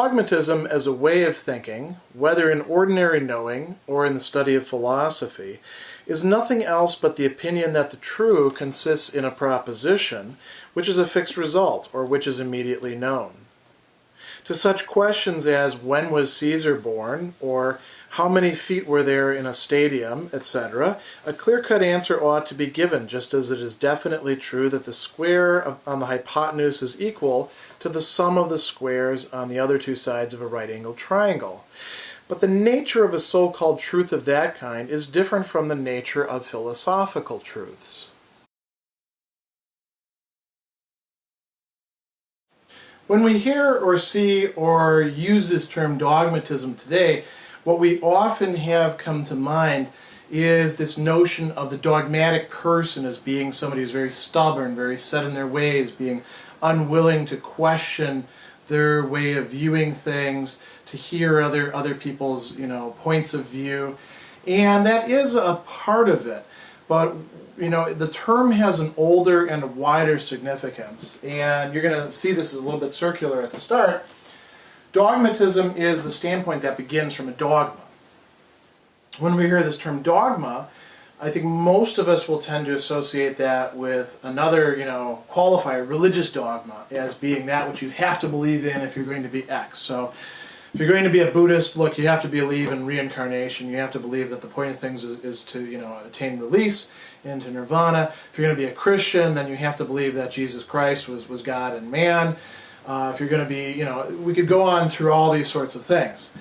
Dogmatism as a way of thinking, whether in ordinary knowing or in the study of philosophy, is nothing else but the opinion that the true consists in a proposition which is a fixed result or which is immediately known. To such questions as when was Caesar born, or how many feet were there in a stadium, etc., a clear-cut answer ought to be given, just as it is definitely true that the square on the hypotenuse is equal to the sum of the squares on the other two sides of a right-angled triangle. But the nature of a so-called truth of that kind is different from the nature of philosophical truths. When we hear or see or use this term dogmatism today, what we often have come to mind is this notion of the dogmatic person as being somebody who's very stubborn, very set in their ways, being unwilling to question their way of viewing things, to hear other people's points of view. And that is a part of it. But the term has an older and a wider significance. And you're going to see this is a little bit circular at the start. Dogmatism is the standpoint that begins from a dogma. When we hear this term dogma, I think most of us will tend to associate that with another, qualifier, religious dogma, as being that which you have to believe in if you're going to be X. So if you're going to be a Buddhist, look, you have to believe in reincarnation. You have to believe that the point of things is to, attain release into nirvana. If you're going to be a Christian, then you have to believe that Jesus Christ was God and man. If you're going to be, we could go on through all these sorts of things.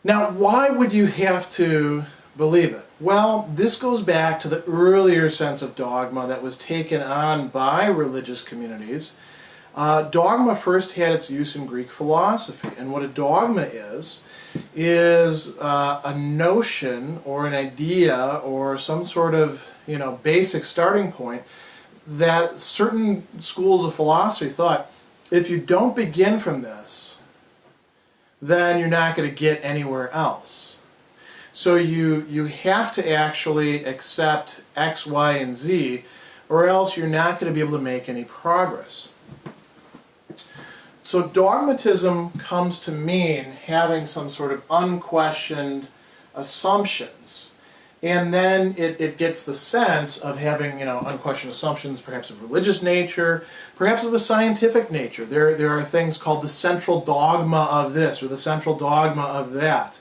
Now, why would you have to believe it? Well, this goes back to the earlier sense of dogma that was taken on by religious communities. Dogma first had its use in Greek philosophy, and what a dogma is a notion or an idea or some sort of basic starting point that certain schools of philosophy thought, if you don't begin from this, then you're not going to get anywhere else. So you have to actually accept X, Y, and Z, or else you're not going to be able to make any progress. So dogmatism comes to mean having some sort of unquestioned assumptions. And then it gets the sense of having, unquestioned assumptions, perhaps of religious nature, perhaps of a scientific nature. There are things called the central dogma of this or the central dogma of that.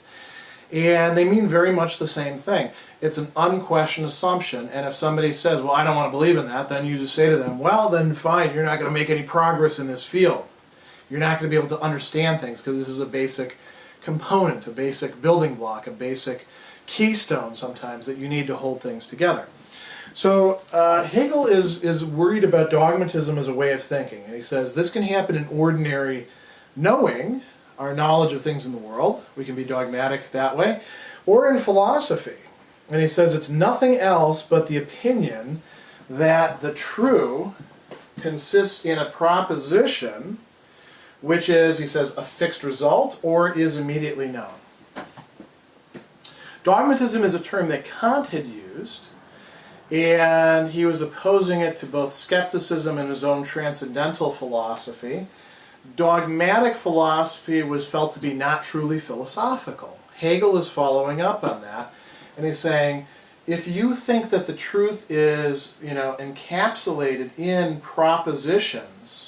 And they mean very much the same thing. It's an unquestioned assumption. And if somebody says, well, I don't want to believe in that, then you just say to them, well, then fine, you're not going to make any progress in this field. You're not going to be able to understand things because this is a basic component, a basic building block, a basic keystone sometimes that you need to hold things together. So Hegel is worried about dogmatism as a way of thinking. And he says this can happen in ordinary knowing, our knowledge of things in the world. We can be dogmatic that way. Or in philosophy. And he says it's nothing else but the opinion that the true consists in a proposition which is, he says, a fixed result or is immediately known. Dogmatism is a term that Kant had used, and he was opposing it to both skepticism and his own transcendental philosophy. Dogmatic philosophy was felt to be not truly philosophical. Hegel is following up on that, and he's saying, if you think that the truth is, encapsulated in propositions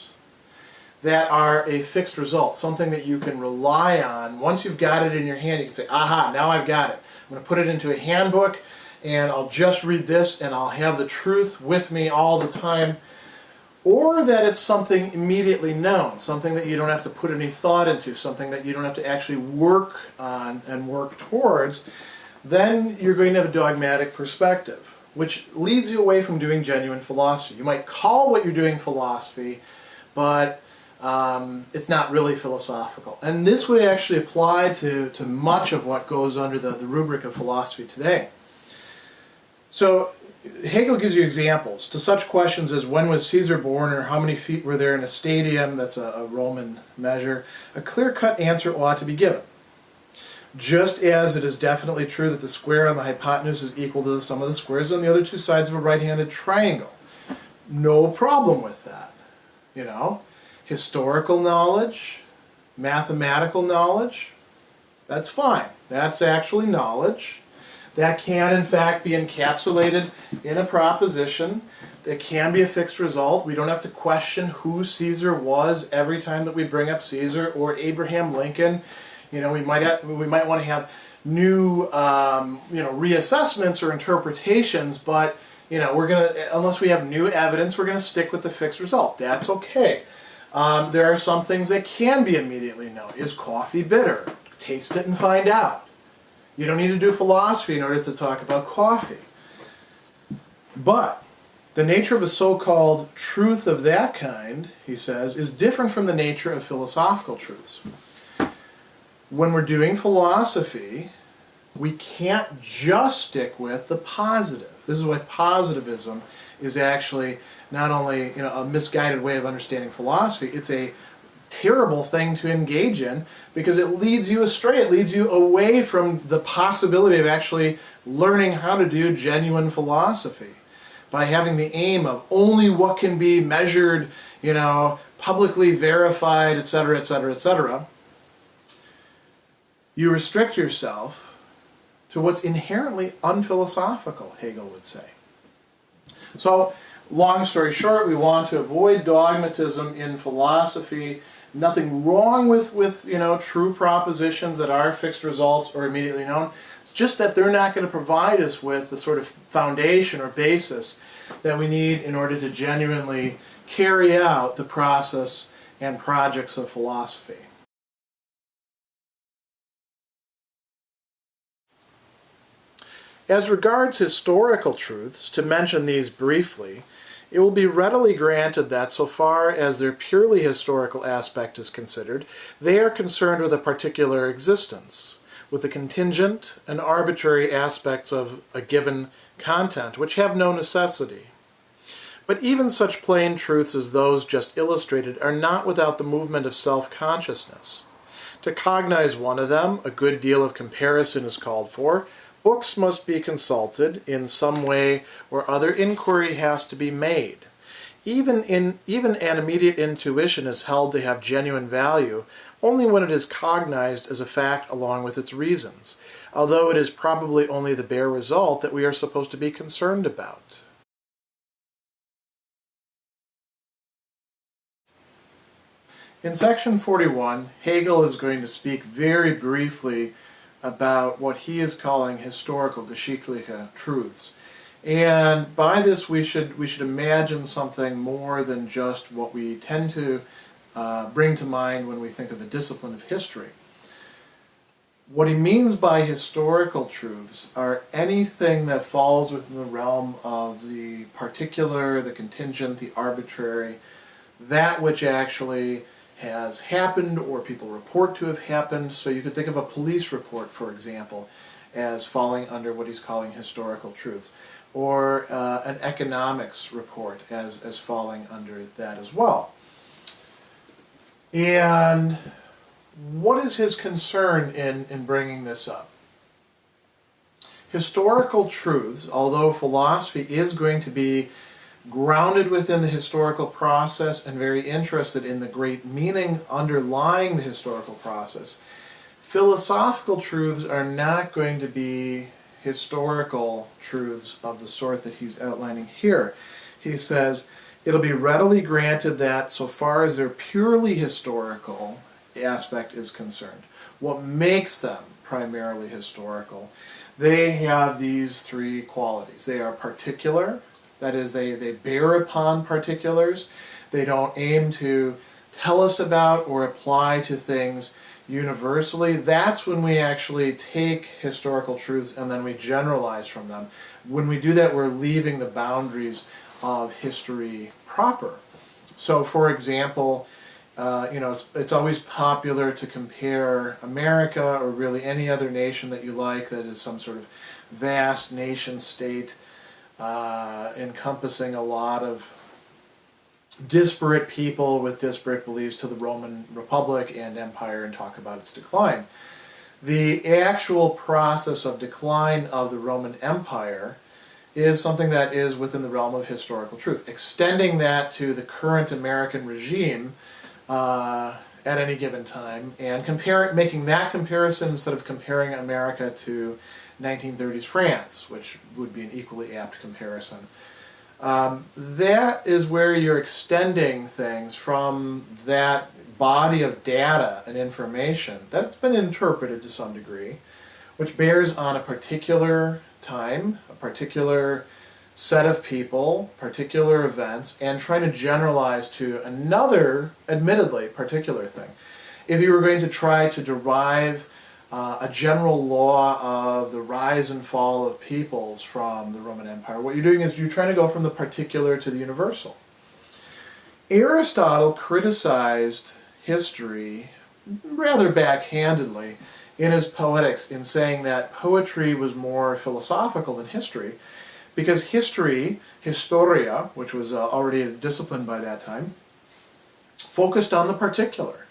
that are a fixed result, something that you can rely on, once you've got it in your hand, you can say, aha, now I've got it. I'm going to put it into a handbook, and I'll just read this, and I'll have the truth with me all the time. Or that it's something immediately known, something that you don't have to put any thought into, something that you don't have to actually work on and work towards, then you're going to have a dogmatic perspective, which leads you away from doing genuine philosophy. You might call what you're doing philosophy, but it's not really philosophical. And this would actually apply to much of what goes under the rubric of philosophy today. So Hegel gives you examples to such questions as when was Caesar born or how many feet were there in a stadium, that's a Roman measure. A clear-cut answer ought to be given. Just as it is definitely true that the square on the hypotenuse is equal to the sum of the squares on the other two sides of a right-handed triangle. No problem with that. Historical knowledge, Mathematical knowledge, that's fine. That's actually knowledge. That can, in fact, be encapsulated in a proposition. It can be a fixed result. We don't have to question who Caesar was every time that we bring up Caesar or Abraham Lincoln. You know, we might want to have new, reassessments or interpretations, but unless we have new evidence, we're gonna stick with the fixed result. That's okay. There are some things that can be immediately known. Is coffee bitter? Taste it and find out. You don't need to do philosophy in order to talk about coffee. But the nature of a so-called truth of that kind, he says, is different from the nature of philosophical truths. When we're doing philosophy, we can't just stick with the positive. This is why positivism is actually not only a misguided way of understanding philosophy, it's a terrible thing to engage in because it leads you astray. It leads you away from the possibility of actually learning how to do genuine philosophy by having the aim of only what can be measured, publicly verified, etc., etc., etc. You restrict yourself to what's inherently unphilosophical, Hegel would say. So, long story short, we want to avoid dogmatism in philosophy. Nothing wrong with true propositions that are fixed results or immediately known. It's just that they're not going to provide us with the sort of foundation or basis that we need in order to genuinely carry out the process and projects of philosophy. As regards historical truths, to mention these briefly, it will be readily granted that so far as their purely historical aspect is considered, they are concerned with a particular existence, with the contingent and arbitrary aspects of a given content, which have no necessity. But even such plain truths as those just illustrated are not without the movement of self-consciousness. To cognize one of them, a good deal of comparison is called for. Books must be consulted. In some way or other, inquiry has to be made. Even an immediate intuition is held to have genuine value only when it is cognized as a fact along with its reasons, although it is probably only the bare result that we are supposed to be concerned about. In section 41, Hegel is going to speak very briefly about what he is calling historical geschichtliche truths. And by this we should imagine something more than just what we tend to bring to mind when we think of the discipline of history. What he means by historical truths are anything that falls within the realm of the particular, the contingent, the arbitrary, that which actually has happened or people report to have happened. So you could think of a police report, for example, as falling under what he's calling historical truths, or an economics report as falling under that as well. And what is his concern in bringing this up? Historical truths, although philosophy is going to be grounded within the historical process and very interested in the great meaning underlying the historical process, philosophical truths are not going to be historical truths of the sort that he's outlining here. He says, it'll be readily granted that so far as their purely historical aspect is concerned, what makes them primarily historical, they have these three qualities. They are particular, that is, they bear upon particulars. They don't aim to tell us about or apply to things universally. That's when we actually take historical truths and then we generalize from them. When we do that, we're leaving the boundaries of history proper. So, for example, it's always popular to compare America or really any other nation that you like that is some sort of vast nation-state encompassing a lot of disparate people with disparate beliefs to the Roman Republic and Empire and talk about its decline. The actual process of decline of the Roman Empire is something that is within the realm of historical truth. Extending that to the current American regime at any given time, and making that comparison instead of comparing America to 1930s France, which would be an equally apt comparison. That is where you're extending things from that body of data and information that's been interpreted to some degree, which bears on a particular time, a particular set of people, particular events, and trying to generalize to another, admittedly, particular thing. If you were going to try to derive a general law of the rise and fall of peoples from the Roman Empire, what you're doing is you're trying to go from the particular to the universal. Aristotle criticized history rather backhandedly in his Poetics in saying that poetry was more philosophical than history, because history, historia, which was already a discipline by that time, focused on the particular,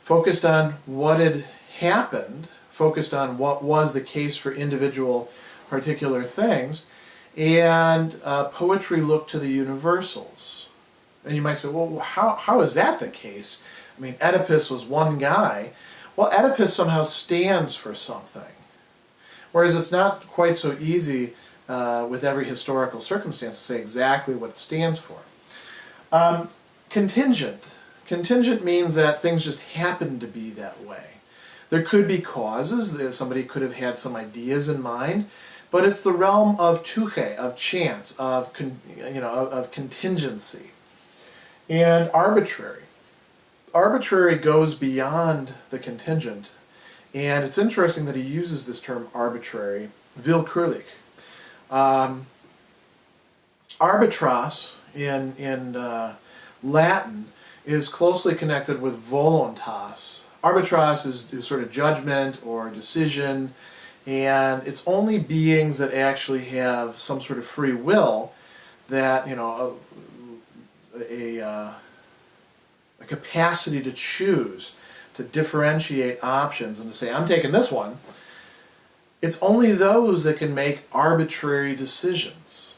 focused on what had happened, focused on what was the case for individual particular things, and poetry looked to the universals. And you might say, well, how is that the case? I mean, Oedipus was one guy. Well, Oedipus somehow stands for something, whereas it's not quite so easy with every historical circumstance to say exactly what it stands for. Contingent. Contingent means that things just happen to be that way. There could be causes, somebody could have had some ideas in mind, but it's the realm of touche, of chance, of contingency. And arbitrary. Arbitrary goes beyond the contingent, and it's interesting that he uses this term arbitrary, willkürlich. Arbitras in Latin is closely connected with voluntas. Arbitras is sort of judgment or decision, and it's only beings that actually have some sort of free will that, a capacity to choose, to differentiate options and to say, I'm taking this one. It's only those that can make arbitrary decisions.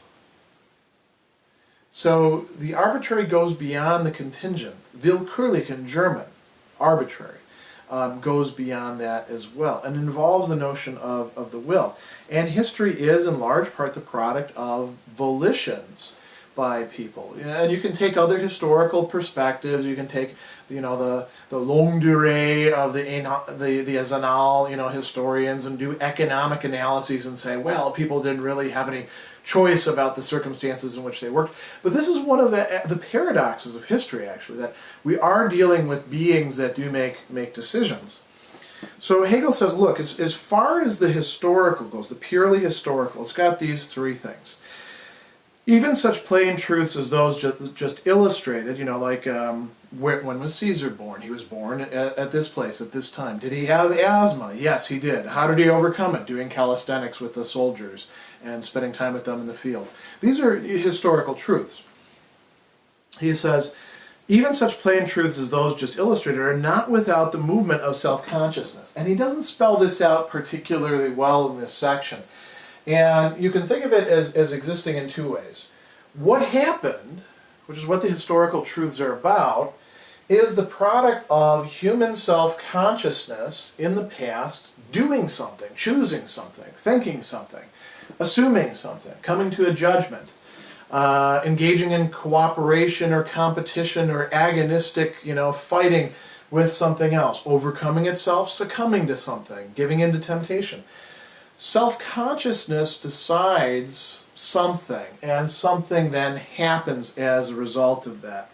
So the arbitrary goes beyond the contingent. Willkürlich in German, arbitrary, goes beyond that as well, and involves the notion of the will. And history is in large part the product of volitions by people. And you can take other historical perspectives. You can take, the longue durée of the Annales, historians, and do economic analyses and say, well, people didn't really have any choice about the circumstances in which they worked. But this is one of the paradoxes of history, actually, that we are dealing with beings that do make decisions. So Hegel says, look, as far as the historical goes, the purely historical, it's got these three things. Even such plain truths as those just illustrated, like when was Caesar born? He was born at this place, at this time. Did he have asthma? Yes, he did. How did he overcome it? Doing calisthenics with the soldiers and spending time with them in the field. These are historical truths. He says, even such plain truths as those just illustrated are not without the movement of self-consciousness. And he doesn't spell this out particularly well in this section. And you can think of it as existing in two ways. What happened, which is what the historical truths are about, is the product of human self-consciousness in the past doing something, choosing something, thinking something, assuming something, coming to a judgment, engaging in cooperation or competition or agonistic, fighting with something else, overcoming itself, succumbing to something, giving in to temptation. Self-consciousness decides something, and something then happens as a result of that.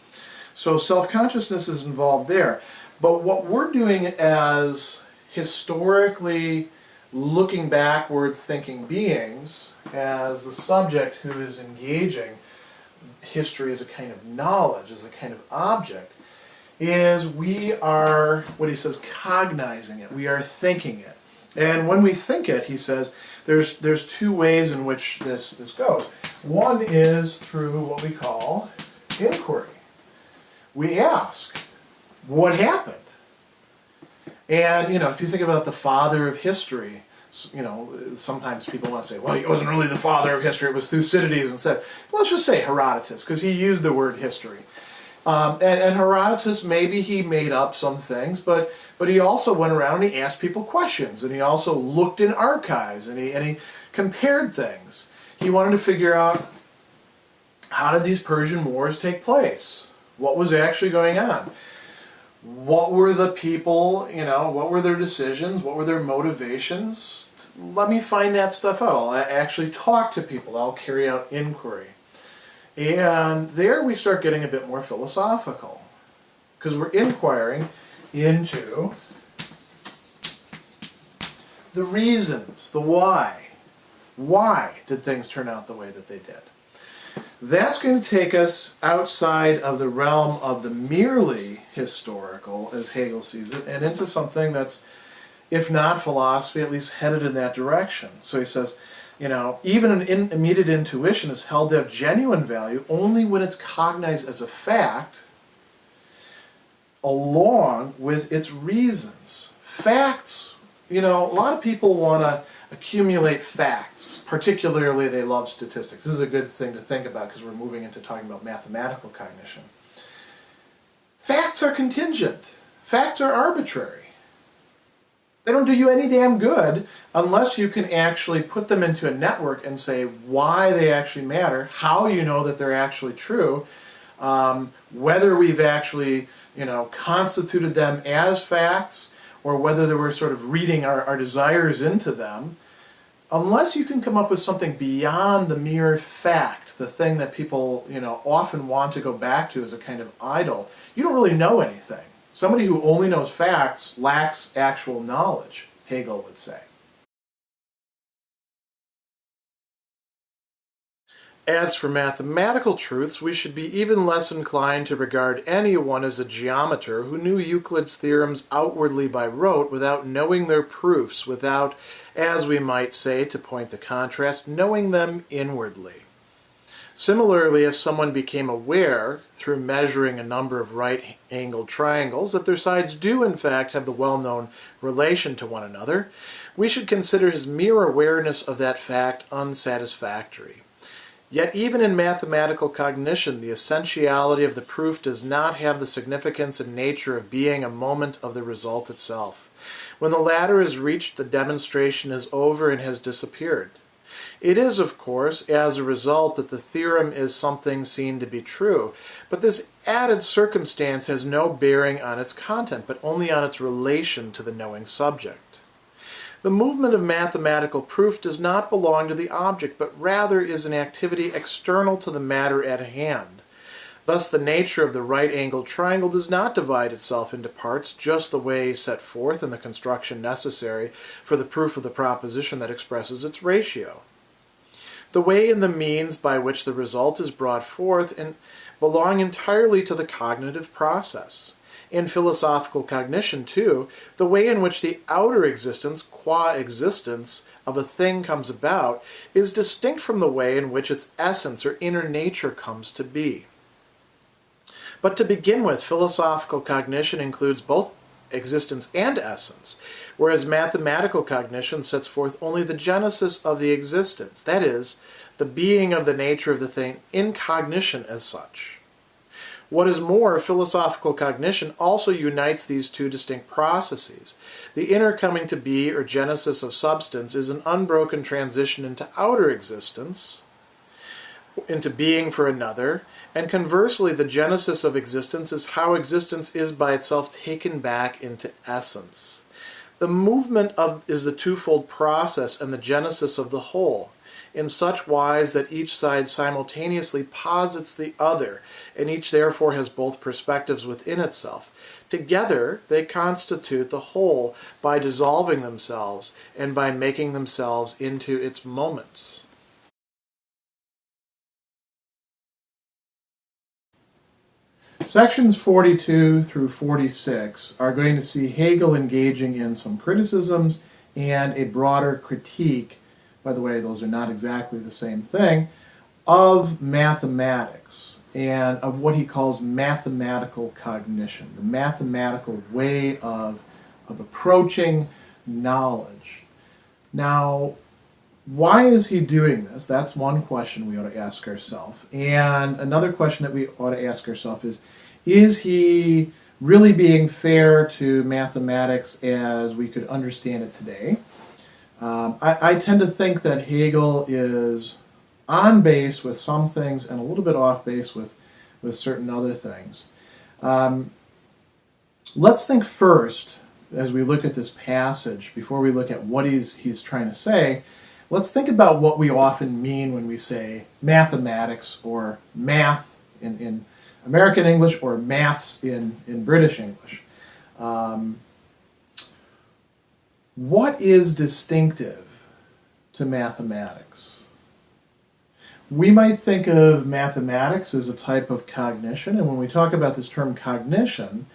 So self-consciousness is involved there. But what we're doing as historically looking backward thinking beings, as the subject who is engaging history as a kind of knowledge, as a kind of object, is we are, what he says, cognizing it. We are thinking it. And when we think it, he says, there's two ways in which this goes. One is through what we call inquiry. We ask, what happened? And, if you think about the father of history, sometimes people want to say, well, he wasn't really the father of history, it was Thucydides instead. Well, let's just say Herodotus, because he used the word history. And Herodotus, maybe he made up some things, but he also went around and he asked people questions, and he also looked in archives, and he compared things. He wanted to figure out, how did these Persian wars take place? What was actually going on? What were the people, what were their decisions? What were their motivations? Let me find that stuff out. I'll actually talk to people. I'll carry out inquiry. And there we start getting a bit more philosophical, because we're inquiring into the reasons, the why. Why did things turn out the way that they did? That's going to take us outside of the realm of the merely historical, as Hegel sees it, and into something that's, if not philosophy, at least headed in that direction. So he says, even an immediate intuition is held to have genuine value only when it's cognized as a fact along with its reasons. Facts, a lot of people want to accumulate facts. Particularly, they love statistics. This is a good thing to think about because we're moving into talking about mathematical cognition. Facts are contingent. Facts are arbitrary. They don't do you any damn good unless you can actually put them into a network and say why they actually matter, how you know that they're actually true, whether we've actually, constituted them as facts, or whether we're sort of reading our desires into them. Unless you can come up with something beyond the mere fact, the thing that people, often want to go back to as a kind of idol, you don't really know anything. Somebody who only knows facts lacks actual knowledge, Hegel would say. As for mathematical truths, we should be even less inclined to regard anyone as a geometer who knew Euclid's theorems outwardly by rote without knowing their proofs, without, as we might say, to point the contrast, knowing them inwardly. Similarly, if someone became aware, through measuring a number of right-angled triangles, that their sides do in fact have the well-known relation to one another, we should consider his mere awareness of that fact unsatisfactory. Yet even in mathematical cognition, the essentiality of the proof does not have the significance and nature of being a moment of the result itself. When the latter is reached, the demonstration is over and has disappeared. It is, of course, as a result that the theorem is something seen to be true, but this added circumstance has no bearing on its content, but only on its relation to the knowing subject. The movement of mathematical proof does not belong to the object, but rather is an activity external to the matter at hand. Thus, the nature of the right-angled triangle does not divide itself into parts just the way set forth in the construction necessary for the proof of the proposition that expresses its ratio. The way and the means by which the result is brought forth belong entirely to the cognitive process. In philosophical cognition, too, the way in which the outer existence, qua existence, of a thing comes about is distinct from the way in which its essence or inner nature comes to be. But to begin with, philosophical cognition includes both existence and essence, whereas mathematical cognition sets forth only the genesis of the existence, that is, the being of the nature of the thing in cognition as such. What is more, philosophical cognition also unites these two distinct processes. The inner coming to be or genesis of substance is an unbroken transition into outer existence, into being for another, and conversely the genesis of existence is how existence is by itself taken back into essence. The movement is the twofold process and the genesis of the whole, in such wise that each side simultaneously posits the other, and each therefore has both perspectives within itself. Together they constitute the whole by dissolving themselves and by making themselves into its moments. Sections 42 through 46 are going to see Hegel engaging in some criticisms and a broader critique, by the way, those are not exactly the same thing, of mathematics and of what he calls mathematical cognition, the mathematical way of approaching knowledge. Now, why is he doing this? That's one question we ought to ask ourselves. And another question that we ought to ask ourselves is he really being fair to mathematics as we could understand it today? I tend to think that Hegel is on base with some things and a little bit off base with certain other things. Let's think first, as we look at this passage, before we look at what he's trying to say, let's think about what we often mean when we say mathematics or math in American English or maths in British English. What is distinctive to mathematics? We might think of mathematics as a type of cognition, and when we talk about this term cognition,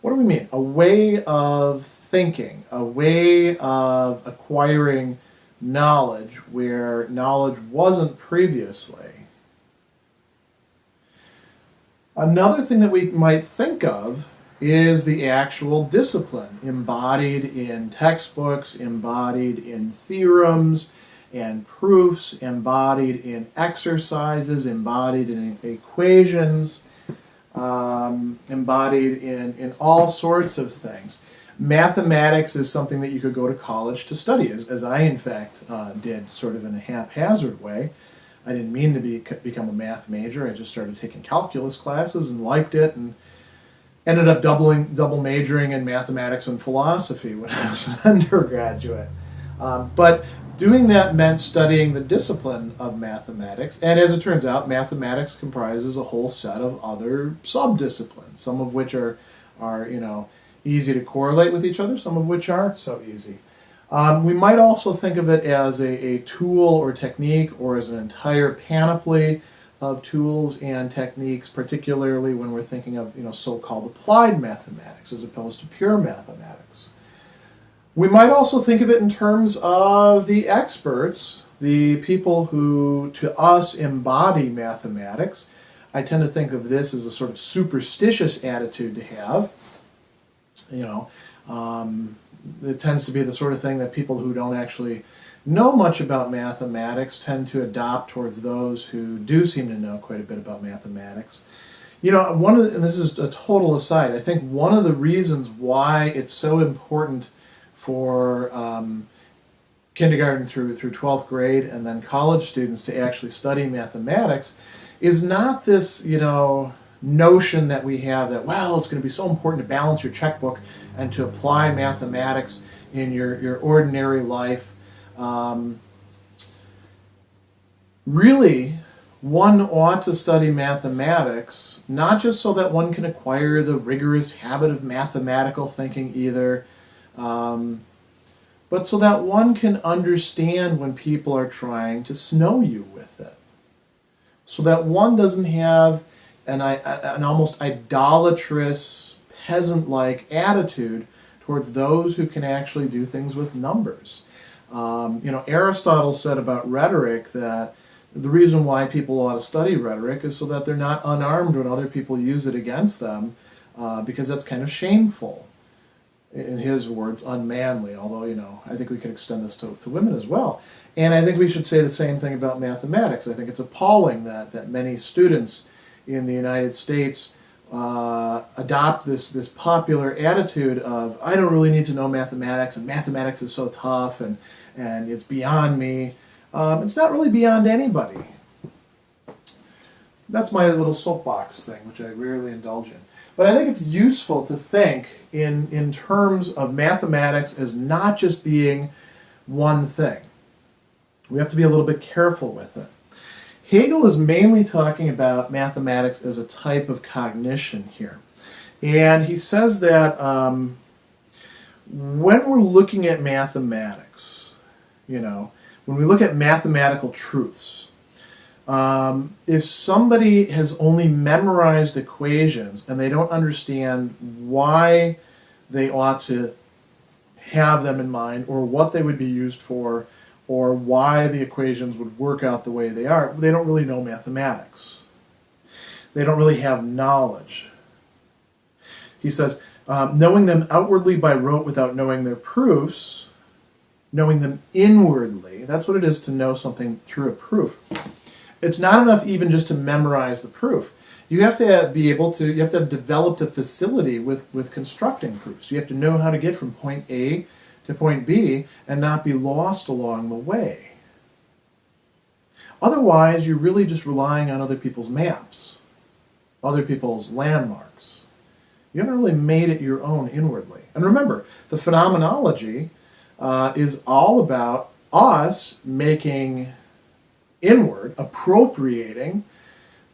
what do we mean? A way of thinking, a way of acquiring knowledge where knowledge wasn't previously. Another thing that we might think of is the actual discipline, embodied in textbooks, embodied in theorems and proofs, embodied in exercises, embodied in equations, embodied in all sorts of things. Mathematics is something that you could go to college to study, as I in fact did, sort of in a haphazard way. I didn't mean to become a math major. I just started taking calculus classes and liked it, and ended up double majoring in mathematics and philosophy when I was an undergraduate. But doing that meant studying the discipline of mathematics, and as it turns out, mathematics comprises a whole set of other sub-disciplines, some of which are easy to correlate with each other, some of which aren't so easy. We might also think of it as a tool or technique, or as an entire panoply of tools and techniques, particularly when we're thinking of so-called applied mathematics as opposed to pure mathematics. We might also think of it in terms of the experts, the people who, to us, embody mathematics. I tend to think of this as a sort of superstitious attitude to have. It tends to be the sort of thing that people who don't actually know much about mathematics tend to adopt towards those who do seem to know quite a bit about mathematics. And this is a total aside, I think one of the reasons why it's so important for kindergarten through 12th grade and then college students to actually study mathematics is not this, notion that we have that, well, it's going to be so important to balance your checkbook and to apply mathematics in your ordinary life. Really, one ought to study mathematics, not just so that one can acquire the rigorous habit of mathematical thinking either, but so that one can understand when people are trying to snow you with it. So that one doesn't have an almost idolatrous, peasant-like attitude towards those who can actually do things with numbers. Aristotle said about rhetoric that the reason why people ought to study rhetoric is so that they're not unarmed when other people use it against them, because that's kind of shameful. In his words, unmanly, although, I think we could extend this to women as well. And I think we should say the same thing about mathematics. I think it's appalling that many students in the United States adopt this popular attitude of, I don't really need to know mathematics, and mathematics is so tough, and it's beyond me. It's not really beyond anybody. That's my little soapbox thing, which I rarely indulge in. But I think it's useful to think in terms of mathematics as not just being one thing. We have to be a little bit careful with it. Hegel is mainly talking about mathematics as a type of cognition here. And he says that when we're looking at mathematics, when we look at mathematical truths, if somebody has only memorized equations and they don't understand why they ought to have them in mind or what they would be used for, or why the equations would work out the way they are, they don't really know mathematics. They don't really have knowledge. He says, knowing them outwardly by rote without knowing their proofs, knowing them inwardly, that's what it is to know something through a proof. It's not enough even just to memorize the proof. You have to be able to, you have to have developed a facility with constructing proofs. You have to know how to get from point A to point B and not be lost along the way. Otherwise, you're really just relying on other people's maps, other people's landmarks. You haven't really made it your own inwardly. And remember, the phenomenology is all about us making inward, appropriating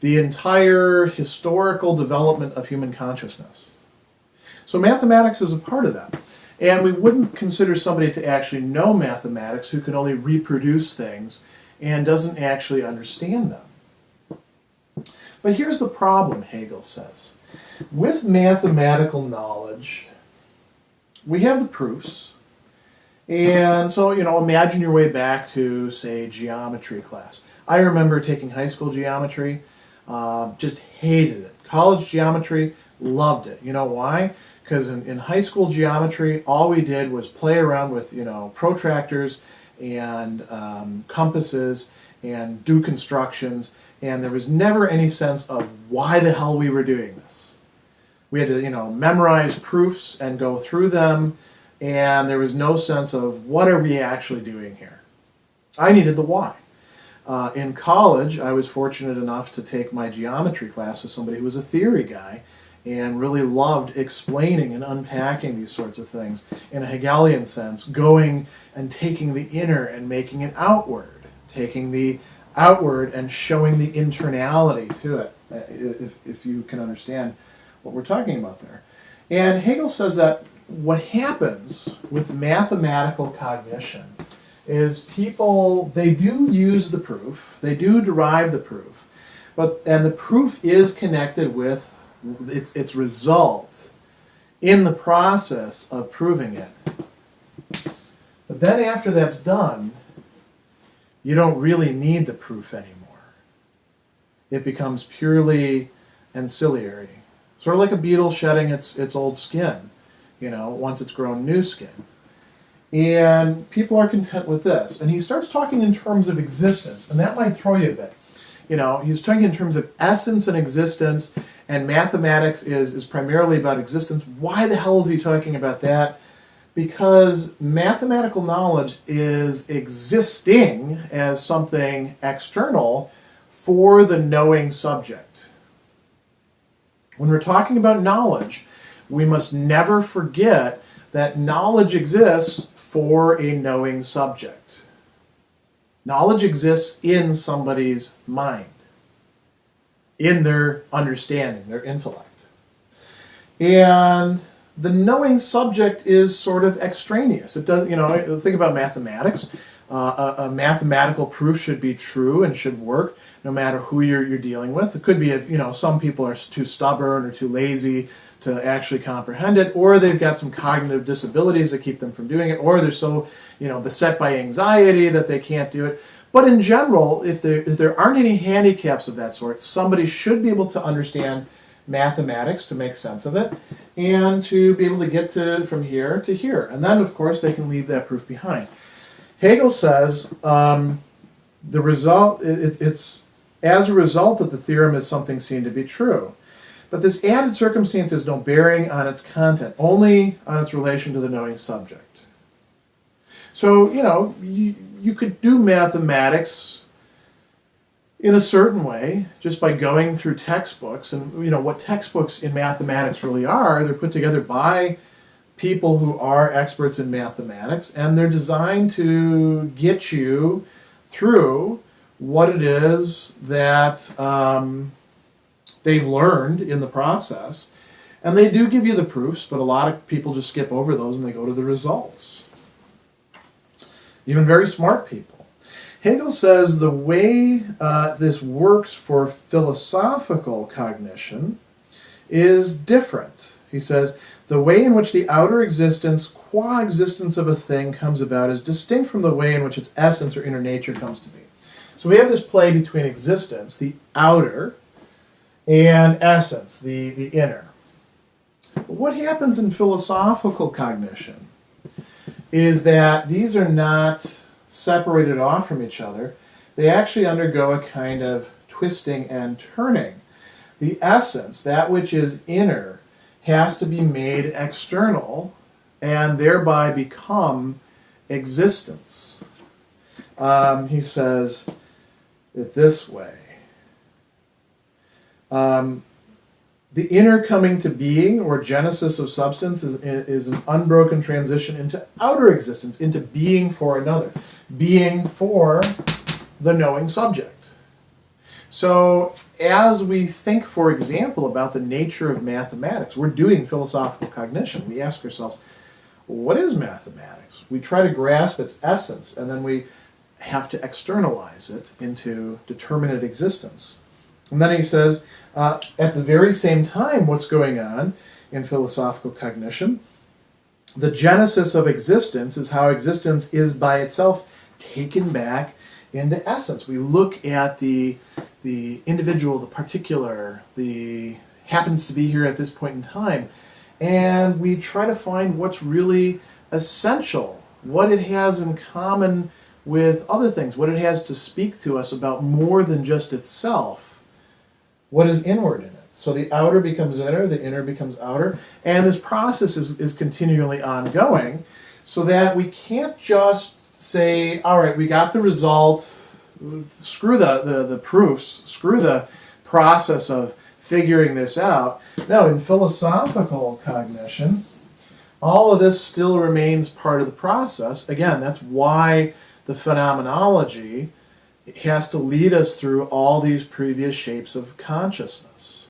the entire historical development of human consciousness. So mathematics is a part of that. And we wouldn't consider somebody to actually know mathematics who can only reproduce things and doesn't actually understand them. But here's the problem, Hegel says. With mathematical knowledge, we have the proofs. And so, imagine your way back to, say, geometry class. I remember taking high school geometry, just hated it. College geometry, loved it. You know why? Because in high school geometry, all we did was play around with, protractors and compasses and do constructions, and there was never any sense of why the hell we were doing this. We had to, memorize proofs and go through them, and there was no sense of what are we actually doing here. I needed the why. In college, I was fortunate enough to take my geometry class with somebody who was a theory guy and really loved explaining and unpacking these sorts of things in a Hegelian sense, going and taking the inner and making it outward, taking the outward and showing the internality to it, if you can understand what we're talking about there. And Hegel says that what happens with mathematical cognition is people, they do use the proof, they do derive the proof, and the proof is connected with its result in the process of proving it. But then after that's done, you don't really need the proof anymore. It becomes purely ancillary. Sort of like a beetle shedding its old skin, once it's grown new skin. And people are content with this. And he starts talking in terms of existence, and that might throw you a bit. He's talking in terms of essence and existence, and mathematics is primarily about existence. Why the hell is he talking about that? Because mathematical knowledge is existing as something external for the knowing subject. When we're talking about knowledge, we must never forget that knowledge exists for a knowing subject. Knowledge exists in somebody's mind, in their understanding, their intellect. And the knowing subject is sort of extraneous. It does, think about mathematics. A mathematical proof should be true and should work no matter who you're dealing with. It could be if, some people are too stubborn or too lazy to actually comprehend it, or they've got some cognitive disabilities that keep them from doing it, or they're so, beset by anxiety that they can't do it. But in general, if there aren't any handicaps of that sort, somebody should be able to understand mathematics to make sense of it and to be able to get from here to here. And then, of course, they can leave that proof behind. Hegel says the result, it's as a result that the theorem is something seen to be true. But this added circumstance has no bearing on its content, only on its relation to the knowing subject. So, you could do mathematics in a certain way just by going through textbooks. And, what textbooks in mathematics really are, they're put together by people who are experts in mathematics, and they're designed to get you through what it is that they've learned in the process. And they do give you the proofs, but a lot of people just skip over those and they go to the results. Even very smart people. Hegel says the way this works for philosophical cognition is different. He says, the way in which the outer existence, qua existence of a thing comes about is distinct from the way in which its essence or inner nature comes to be. So we have this play between existence, the outer, and essence, the inner. What happens in philosophical cognition is that these are not separated off from each other. They actually undergo a kind of twisting and turning. the essence, that which is inner, has to be made external and thereby become existence. He says it this way. The inner coming to being, or genesis of substance, is an unbroken transition into outer existence, into being for another, being for the knowing subject. So as we think, for example, about the nature of mathematics, we're doing philosophical cognition. We ask ourselves, what is mathematics? We try to grasp its essence, and then we have to externalize it into determinate existence. And then he says, at the very same time, what's going on in philosophical cognition? The genesis of existence is how existence is by itself taken back into essence. We look at the individual, the particular, the happens to be here at this point in time, and we try to find what's really essential, what it has in common with other things, what it has to speak to us about more than just itself. What is inward in it? So the outer becomes inner, the inner becomes outer, and this process is continually ongoing, so that we can't just say, all right, we got the result, screw the proofs, screw the process of figuring this out. No, in philosophical cognition, all of this still remains part of the process. Again, that's why the phenomenology has to lead us through all these previous shapes of consciousness.